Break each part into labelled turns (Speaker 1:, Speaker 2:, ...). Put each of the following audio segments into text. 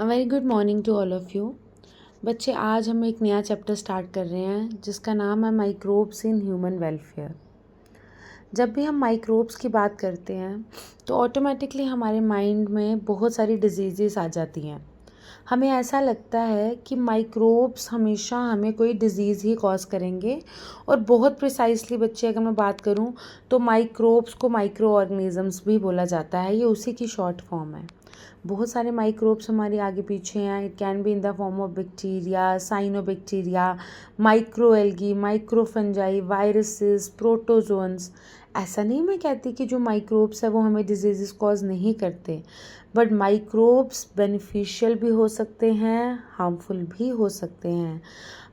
Speaker 1: Very good morning to all of you. बच्चे, आज हम एक नया चैप्टर स्टार्ट कर रहे हैं जिसका नाम है माइक्रोब्स इन ह्यूमन वेलफेयर। जब भी हम माइक्रोब्स की बात करते हैं तो ऑटोमेटिकली हमारे माइंड में बहुत सारी डिजीज़ेस आ जाती हैं। हमें ऐसा लगता है कि माइक्रोब्स हमेशा हमें कोई डिज़ीज़ ही कॉज करेंगे, और बहुत प्रिसाइसली बच्चे अगर मैं बात करूं तो माइक्रोब्स को माइक्रो ऑर्गेनिज़म्स भी बोला जाता है। ये उसी की शॉर्ट फॉर्म है। बहुत सारे माइक्रोब्स हमारे आगे पीछे हैं। It can be in the form of bacteria, cyanobacteria, microalgae, microfungi, viruses, protozoans. ऐसा नहीं मैं कहती कि जो माइक्रोब्स है वो हमें डिजीज़ कॉज नहीं करते, बट माइक्रोब्स बेनिफिशियल भी हो सकते हैं, हार्मफुल भी हो सकते हैं।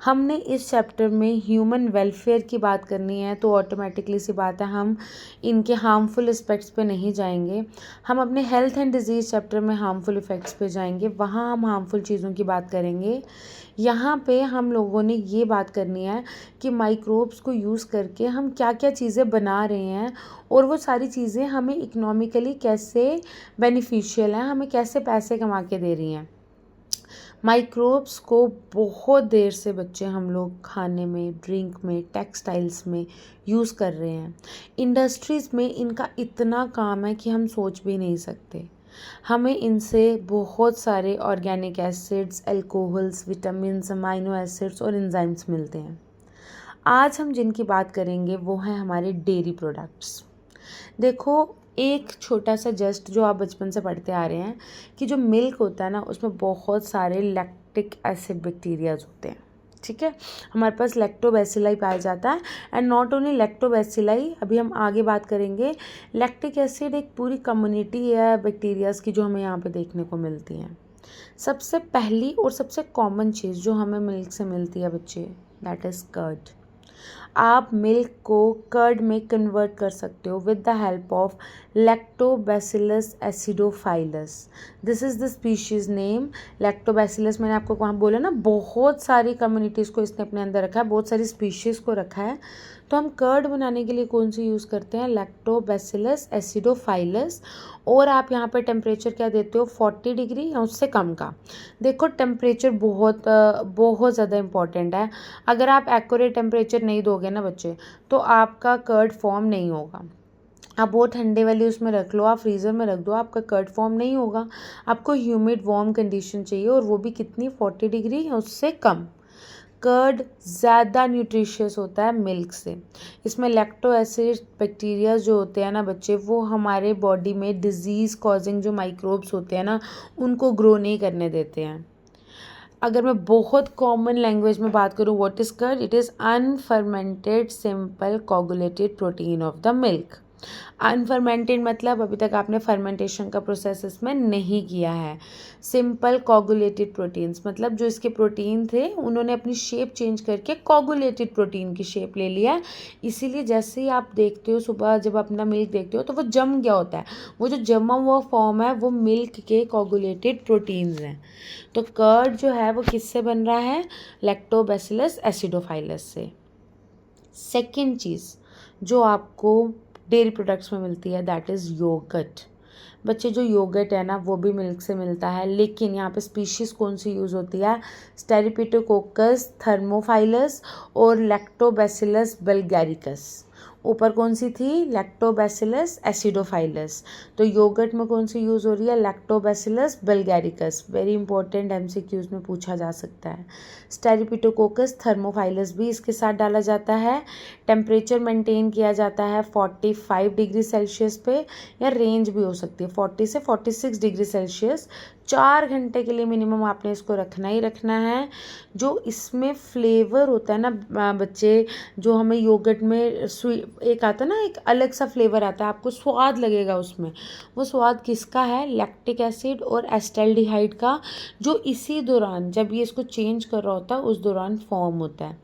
Speaker 1: हमने इस चैप्टर में ह्यूमन वेलफेयर की बात करनी है तो ऑटोमेटिकली सी बात है हम इनके हार्मफुल इफ़ेक्ट्स पे नहीं जाएंगे। हम अपने हेल्थ एंड डिजीज़ चैप्टर में हार्मफुल इफ़ेक्ट्स पे जाएंगे, वहाँ हम हार्मफुल चीज़ों की बात करेंगे। यहाँ पे हम लोगों ने ये बात करनी है कि माइक्रोब्स को यूज़ करके हम क्या क्या चीज़ें बना रहे हैं, और वो सारी चीज़ें हमें इकोनॉमिकली कैसे बेनिफिशियल हैं, हमें कैसे पैसे कमा के दे रही हैं। माइक्रोब्स को बहुत देर से बच्चे हम लोग खाने में, ड्रिंक में, टेक्सटाइल्स में यूज़ कर रहे हैं। इंडस्ट्रीज़ में इनका इतना काम है कि हम सोच भी नहीं सकते। हमें इनसे बहुत सारे organic acids, alcohols, vitamins, amino acids और एंजाइम्स मिलते हैं। आज हम जिनकी बात करेंगे वो हैं हमारे डेयरी प्रोडक्ट्स। देखो, एक छोटा सा जस्ट जो आप बचपन से पढ़ते आ रहे हैं कि जो मिल्क होता है ना, उसमें बहुत सारे लैक्टिक एसिड बैक्टीरियाज होते हैं। ठीक है, हमारे पास लैक्टोबैसिलाई पाया जाता है। एंड नॉट ओनली लैक्टोबैसिलाई, अभी हम आगे बात करेंगे। लैक्टिक एसिड एक पूरी कम्युनिटी है बैक्टीरियाज की जो हमें यहाँ पे देखने को मिलती हैं। सबसे पहली और सबसे कॉमन चीज़ जो हमें मिल्क से मिलती है बच्चे, दैट इज़ कर्ड। आप मिल्क को कर्ड में कन्वर्ट कर सकते हो with the help of Lactobacillus acidophilus. This is the species name Lactobacillus. मैंने आपको वहाँ बोला ना, बहुत सारी कम्युनिटीज़ को इसने अपने अंदर रखा है, बहुत सारी स्पीशीज़ को रखा है। तो हम कर्ड बनाने के लिए कौन सी यूज़ करते हैं? Lactobacillus acidophilus. और आप यहाँ पे टेम्परेचर क्या देते हो? 40 डिग्री या उससे कम का। देखो, टेम्परेचर बहुत बहुत ज़्यादा इम्पॉर्टेंट है। अगर आप एक्यूरेट टेम्परेचर नहीं दोगे ना बच्चे, तो आपका कर्ड फॉर्म नहीं होगा। आप बहुत ठंडे वाली उसमें रख लो, आप फ्रीज़र में रख दो, आपका कर्ड फॉर्म नहीं होगा। आपको ह्यूमिड वार्म कंडीशन चाहिए, और वो भी कितनी? 40 डिग्री या उससे कम। कर्ड ज़्यादा न्यूट्रिशियस होता है मिल्क से। इसमें लैक्टो एसिड बैक्टीरिया जो होते हैं ना बच्चे, वो हमारे बॉडी में डिजीज़ कॉजिंग जो माइक्रोब्स होते हैं ना, उनको ग्रो नहीं करने देते हैं। अगर मैं बहुत कॉमन लैंग्वेज में बात करूँ, what is curd? It is unfermented simple coagulated protein of the milk. Unfermented मतलब अभी तक आपने फर्मेंटेशन का प्रोसेस इसमें नहीं किया है। सिंपल कोगुलेटेड प्रोटीन्स मतलब जो इसके प्रोटीन थे उन्होंने अपनी शेप चेंज करके कोगुलेटेड प्रोटीन की शेप ले लिया है। इसीलिए जैसे ही आप देखते हो सुबह जब अपना मिल्क देखते हो तो वो जम गया होता है। वो जो जमा हुआ फॉर्म है वो मिल्क के कोगुलेटेड प्रोटीन्स हैं। तो कर्ड जो है वो किससे बन रहा है? लैक्टोबैसिलस एसिडोफाइलस से। सेकेंड चीज़ जो आपको डेयरी प्रोडक्ट्स में मिलती है, दैट इज़ योगर्ट। बच्चे, जो योगर्ट है ना वो भी मिल्क से मिलता है, लेकिन यहाँ पे स्पीशीज़ कौन सी यूज़ होती है? स्टेरिपिटोकोकस थर्मोफाइलस और लैक्टोबैसिलस बल्गैरिकस। ऊपर कौन सी थी? लैक्टोबैसिलस एसिडोफाइलस। तो योगर्ट में कौन सी यूज़ हो रही है? लैक्टोबैसिलस बल्गैरिकस। वेरी इंपॉर्टेंट, एमसीक्यूज में पूछा जा सकता है। स्टेरिपिटोकोकस थर्मोफाइलस भी इसके साथ डाला जाता है। टेम्परेचर मेंटेन किया जाता है 45 डिग्री सेल्सियस पे, या रेंज भी हो सकती है 40 से 46 डिग्री सेल्सियस। 4 घंटे के लिए मिनिमम आपने इसको रखना ही रखना है। जो इसमें फ्लेवर होता है ना बच्चे, जो हमें योगर्ट में एक आता है ना, एक अलग सा फ्लेवर आता है, आपको स्वाद लगेगा उसमें। वो स्वाद किसका है? लैक्टिक एसिड और एस्टल्डिहाइड का, जो इसी दौरान जब ये इसको चेंज कर रहा होता है उस दौरान फॉर्म होता है।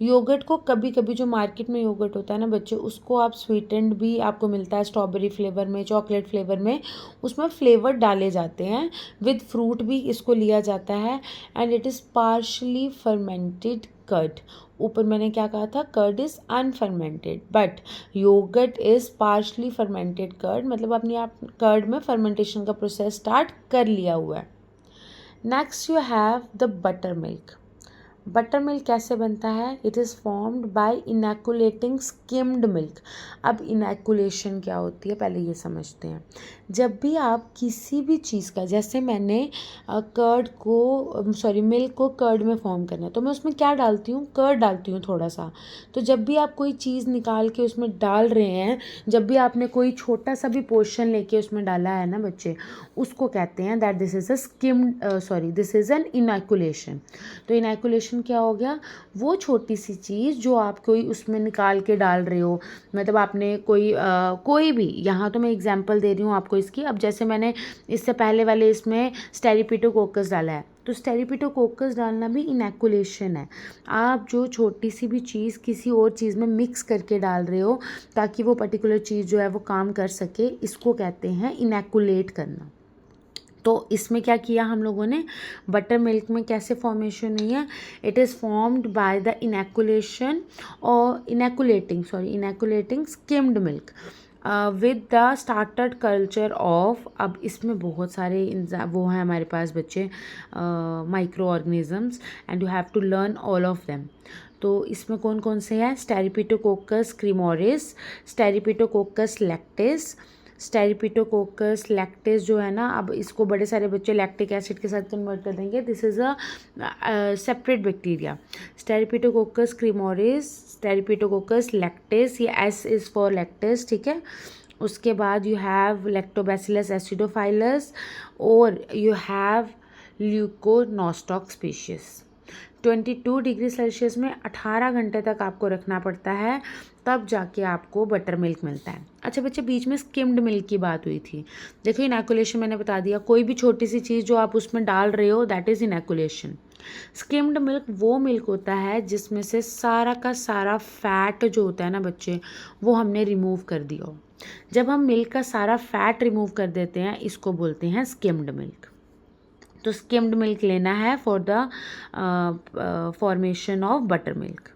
Speaker 1: योगर्ट को कभी कभी जो मार्केट में योगर्ट होता है ना बच्चे, उसको आप स्वीटेंड भी आपको मिलता है स्ट्रॉबेरी फ्लेवर में, चॉकलेट फ्लेवर में। उसमें फ्लेवर डाले जाते हैं, विद फ्रूट भी इसको लिया जाता है। And it is partially fermented curd. ऊपर मैंने क्या कहा था? Curd is unfermented, but yoghurt is partially fermented curd, मतलब अपने आप कर्ड में फर्मेंटेशन का प्रोसेस स्टार्ट कर लिया हुआ है। Next you have the buttermilk. Buttermilk कैसे बनता है? It is formed by inoculating skimmed milk. अब इनैकुलेशन क्या होती है पहले ये समझते हैं। जब भी आप किसी भी चीज़ का, जैसे मैंने मिल्क को कर्ड में फॉर्म करना है तो मैं उसमें क्या डालती हूँ? कर्ड डालती हूँ थोड़ा सा। तो जब भी आप कोई चीज़ निकाल के उसमें डाल रहे हैं, जब भी आपने कोई छोटा सा भी पोर्शन लेके उसमें डाला है ना बच्चे, उसको कहते हैं दैट दिस इज़ एन इनैकुलेशन। तो इनैकुलेशन क्या हो गया? वो छोटी सी चीज़ जो आप कोई उसमें निकाल के डाल रहे हो, मतलब आपने कोई भी, यहाँ तो मैं एग्जांपल दे रही हूँ आपको इसकी। अब जैसे मैंने इससे पहले वाले इसमें स्टेरिपिटोकोकस डाला है, तो स्टेरिपिटोकोकस डालना भी इनैकुलेशन है। आप जो छोटी सी भी चीज़ किसी और चीज़ में मिक्स करके डाल रहे हो ताकि वो पर्टिकुलर चीज़ जो है वो काम कर सके, इसको कहते हैं इनैकुलेट करना। तो इसमें क्या किया हम लोगों ने? बटर मिल्क में कैसे फॉर्मेशन हुई है? It is formed by the inoculating skimmed milk with the started culture of. अब इसमें बहुत सारे वो हैं हमारे पास बच्चे, microorganisms, and you have to learn all of them. तो इसमें कौन कौन से हैं? स्टेरिपिटोकोकस क्रीमोरिस, स्टेरिपिटोकोकस लैक्टिस। स्टेरिपिटोकोकस लैक्टिस जो है ना, अब इसको बड़े सारे बच्चे लैक्टिक एसिड के साथ कन्वर्ट कर देंगे। This is a separate bacteria. Streptococcus cremoris, Streptococcus lactis, ये एस इज़ फॉर लैक्टिस, ठीक है। उसके बाद यू हैव लैक्टोबैसिलस एसिडोफाइलस और you have Leuconostoc species. 22 degree Celsius में 18 घंटे तक आपको रखना पड़ता है, तब जाके आपको बटर मिल्क मिलता है। अच्छा बच्चे, बीच में स्किम्ड मिल्क की बात हुई थी। देखो इनैकुलेशन मैंने बता दिया, कोई भी छोटी सी चीज़ जो आप उसमें डाल रहे हो दैट इज़ इनैकुलेशन। स्किम्ड मिल्क वो मिल्क होता है जिसमें से सारा का सारा फैट जो होता है ना बच्चे, वो हमने रिमूव कर दिया हो। जब हम मिल्क का सारा फैट रिमूव कर देते हैं, इसको बोलते हैं स्किम्ड मिल्क। तो स्किम्ड मिल्क लेना है for the formation of buttermilk.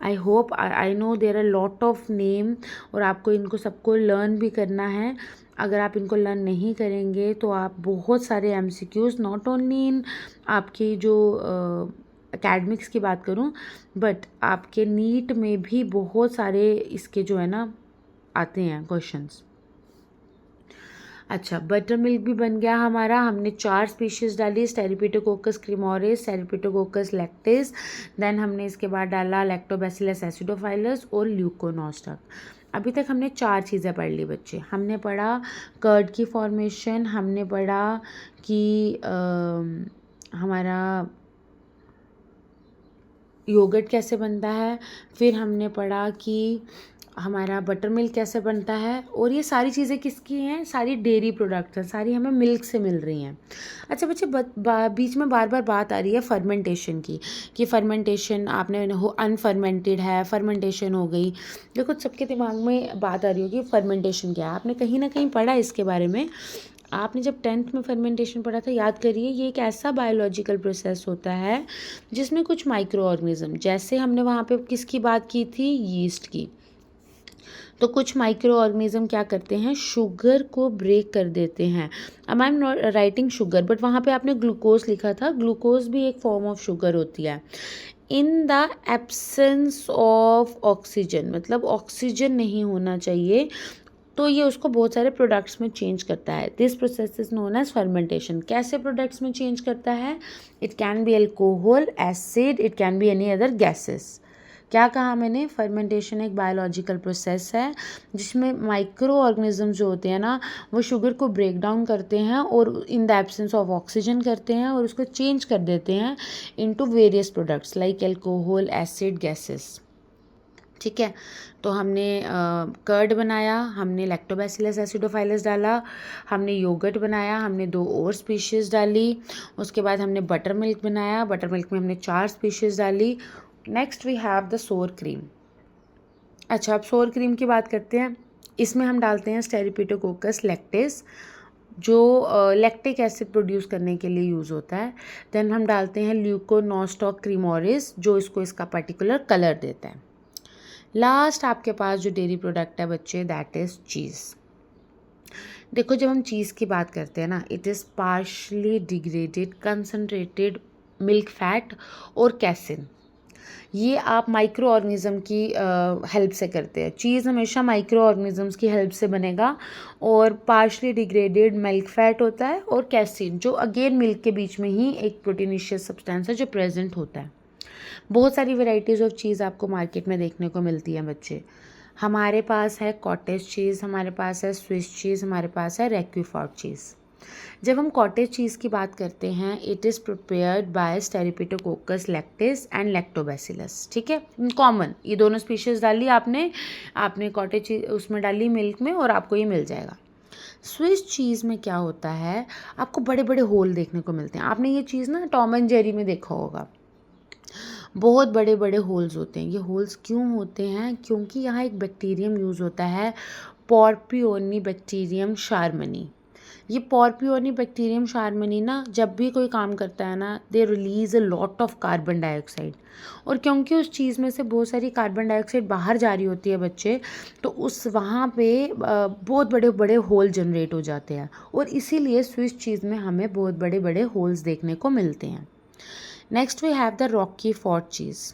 Speaker 1: I know there are lot of name, और आपको इनको सबको लर्न भी करना है। अगर आप इनको लर्न नहीं करेंगे तो आप बहुत सारे MCQs, नॉट ओनली इन आपकी जो एकेडमिक्स की बात करूं, बट आपके नीट में भी बहुत सारे इसके जो है ना आते हैं क्वेश्चंस। अच्छा, बटर मिल्क भी बन गया हमारा। हमने 4 स्पीशीज़ डाली, स्टेरिपिटोकोकस क्रीमोरिस, स्टेरिपिटोकोकस लैक्टिस, देन हमने इसके बाद डाला लैक्टोबैसिलस एसिडोफाइलस और ल्यूकोनोस्टॉक। अभी तक हमने 4 चीज़ें पढ़ ली बच्चे। हमने पढ़ा कर्ड की फॉर्मेशन, हमने पढ़ा कि हमारा योगर्ट कैसे बनता है, फिर हमने पढ़ा कि हमारा बटर मिल्क कैसे बनता है, और ये सारी चीज़ें किसकी हैं? सारी डेयरी प्रोडक्ट्स हैं, सारी हमें मिल्क से मिल रही हैं। अच्छा बच्चे, बीच में बार बार बात आ रही है फर्मेंटेशन की, कि फर्मेंटेशन आपने अनफर्मेंटेड है, फर्मेंटेशन हो गई। देखो सबके दिमाग में बात आ रही होगी फर्मेंटेशन क्या है, आपने कहीं ना कहीं पढ़ा इसके बारे में। आपने जब 10th में फर्मेंटेशन पढ़ा था, याद करिए, ये एक ऐसा बायोलॉजिकल प्रोसेस होता है जिसमें कुछ माइक्रो ऑर्गेनिज्म, जैसे हमने वहाँ पे किसकी बात की थी? यीस्ट की। तो कुछ माइक्रो ऑर्गेनिज्म क्या करते हैं? शुगर को ब्रेक कर देते हैं। अब I am not writing sugar, but वहाँ पे आपने ग्लूकोज लिखा था। ग्लूकोज भी एक फॉर्म ऑफ शुगर होती है। In the absence of oxygen, मतलब ऑक्सीजन नहीं होना चाहिए, तो ये उसको बहुत सारे प्रोडक्ट्स में चेंज करता है। This process is known as fermentation. कैसे प्रोडक्ट्स में चेंज करता है? It can be alcohol, acid, it can be any other gases. क्या कहा मैंने? फर्मेंटेशन एक बायोलॉजिकल प्रोसेस है जिसमें माइक्रो ऑर्गेनिज्म जो होते हैं ना, वो शुगर को ब्रेक डाउन करते हैं और in the absence of oxygen करते हैं और उसको चेंज कर देते हैं into various products like alcohol, acid, gases. ठीक है, तो हमने कर्ड बनाया, हमने लैक्टोबैसिलस एसिडोफाइलस डाला, हमने योगर्ट बनाया, हमने 2 और स्पीशीज़ डाली। उसके बाद हमने बटर मिल्क बनाया, बटर मिल्क में हमने 4 स्पीशीज़ डाली। नेक्स्ट वी हैव द सोर क्रीम। अच्छा, अब सोर क्रीम की बात करते हैं। इसमें हम डालते हैं स्टेरिपिटोकोकस लैक्टिस, जो लैक्टिक एसिड प्रोड्यूस करने के लिए यूज़ होता है। देन हम डालते हैं ल्यूकोनोस्टॉक क्रीमोरिस, जो इसको इसका पर्टिकुलर कलर देता है। लास्ट आपके पास जो डेयरी प्रोडक्ट है बच्चे, दैट इज़ चीज़। देखो, जब हम चीज़ की बात करते हैं ना, it is partially degraded concentrated milk fat और कैसिन। ये आप माइक्रो ऑर्गेनिज्म की हेल्प से करते हैं। चीज़ हमेशा माइक्रो ऑर्गेनिजम्स की हेल्प से बनेगा और पार्शली डिग्रेडेड मिल्क फैट होता है और कैसिन, जो अगेन मिल्क के बीच में ही एक प्रोटीनिशियस सब्सटेंस है जो प्रेजेंट होता है। बहुत सारी वेराइटीज़ ऑफ चीज़ आपको मार्केट में देखने को मिलती है बच्चे। हमारे पास है कॉटेज चीज़, हमारे पास है स्विस चीज़, हमारे पास है रॉक्वेफोर्ट चीज़। जब हम कॉटेज चीज़ की बात करते हैं, it is prepared by Streptococcus lactis and Lactobacillus. ठीक है, कॉमन ये दोनों स्पीशीज़ डाली आपने कॉटेज चीज़ उसमें डाली मिल्क में और आपको ये मिल जाएगा। स्विस चीज़ में क्या होता है, आपको बड़े बड़े होल देखने को मिलते हैं। आपने ये चीज़ ना टॉम एंड जेरी में देखा होगा, बहुत बड़े बड़े होल्स होते हैं। ये होल्स क्यों होते हैं? क्योंकि यहाँ एक बैक्टीरियम यूज़ होता है, पोर्पियोनी बैक्टीरियम शार्मनी। ये पोर्पियोनी बैक्टीरियम शार्मनी ना जब भी कोई काम करता है ना, they release a lot of carbon dioxide. और क्योंकि उस चीज़ में से बहुत सारी कार्बन डाइऑक्साइड बाहर जा रही होती है बच्चे, तो उस वहाँ पे बहुत बड़े बड़े होल जनरेट हो जाते हैं और इसीलिए स्विस चीज़ में हमें बहुत बड़े बड़े होल्स देखने को मिलते हैं। नेक्स्ट वी हैव द रॉक्वेफोर्ट चीज़।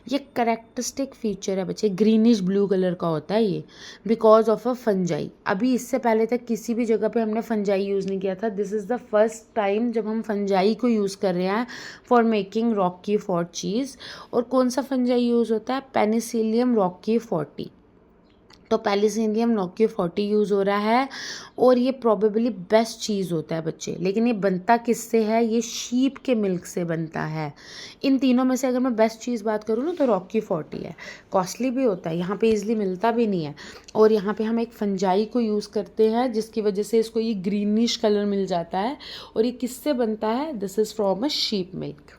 Speaker 1: ये करेक्टरिस्टिक फीचर है बच्चे, ग्रीनिश ब्लू कलर का होता है ये, बिकॉज ऑफ अ फंजाई। अभी इससे पहले तक किसी भी जगह पे हमने फंजाई यूज़ नहीं किया था। This is the first time जब हम फंजाई को यूज़ कर रहे हैं फॉर मेकिंग रॉक्वेफोर्ट चीज़। और कौन सा फंजाई यूज़ होता है? पेनिसिलियम रॉक्वेफोर्टी। तो पेनिसिलियम रॉक्वेफोर्टी यूज़ हो रहा है और ये प्रॉबेबली बेस्ट चीज़ होता है बच्चे। लेकिन ये बनता किससे है? ये शीप के मिल्क से बनता है। इन तीनों में से अगर मैं बेस्ट चीज़ बात करूँ ना तो रॉक्वेफोर्टी है। कॉस्टली भी होता है, यहाँ पे इजीली मिलता भी नहीं है। और यहाँ पे हम एक फंजाई को यूज़ करते हैं जिसकी वजह से इसको ये ग्रीनिश कलर मिल जाता है। और ये किससे बनता है? This is from a sheep milk.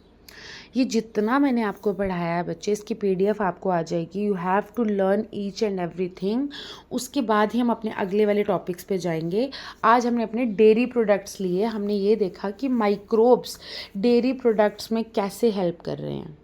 Speaker 1: ये जितना मैंने आपको पढ़ाया है बच्चे, इसकी PDF आपको आ जाएगी। You have to learn each and everything. उसके बाद ही हम अपने अगले वाले टॉपिक्स पे जाएंगे। आज हमने अपने डेयरी प्रोडक्ट्स लिए, हमने ये देखा कि माइक्रोब्स डेयरी प्रोडक्ट्स में कैसे हेल्प कर रहे हैं।